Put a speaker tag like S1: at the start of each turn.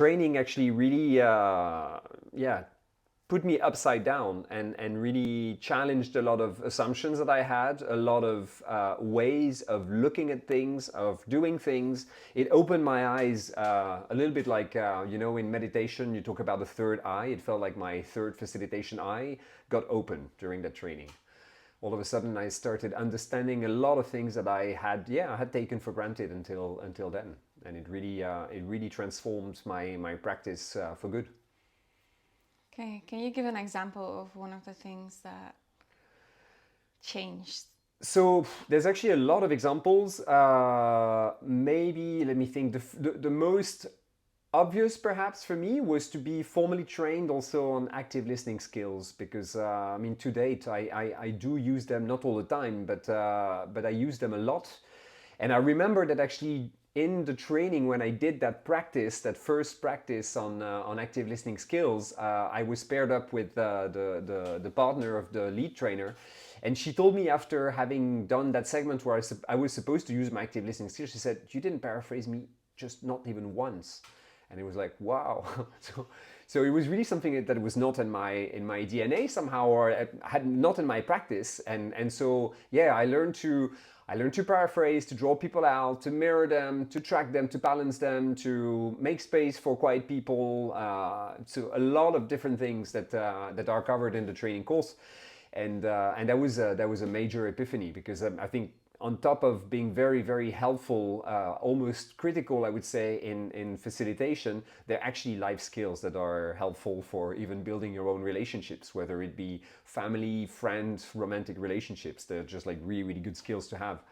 S1: training actually really, yeah, put me upside down and really challenged a lot of assumptions that I had, a lot of ways of looking at things, of doing things. It opened my eyes a little bit like, you know, in meditation, you talk about the third eye. It felt like my third facilitation eye got open during that training. All of a sudden, I started understanding a lot of things that I had, yeah, I had taken for granted until then. And it really transformed my practice for good.
S2: Okay, can you give an example of one of the things that changed?
S1: So there's actually a lot of examples. Maybe let me think. The most obvious, perhaps for me, was to be formally trained also on active listening skills because I mean, to date, I do use them, not all the time, but I use them a lot. And I remember that actually in the training when I did that practice, that first practice on active listening skills, I was paired up with the partner of the lead trainer. And she told me after having done that segment where I was supposed to use my active listening skills, she said, "You didn't paraphrase me just not even once." And it was like, wow. So it was really something that was not in my DNA somehow, or had not in my practice. And so yeah, I learned to paraphrase, to draw people out, to mirror them, to track them, to balance them, to make space for quiet people. So a lot of different things that are covered in the training course. And that was a major epiphany because I think on top of being very, very helpful, almost critical, I would say, in facilitation, they're actually life skills that are helpful for even building your own relationships, whether it be family, friends, romantic relationships. They're just like really, really good skills to have.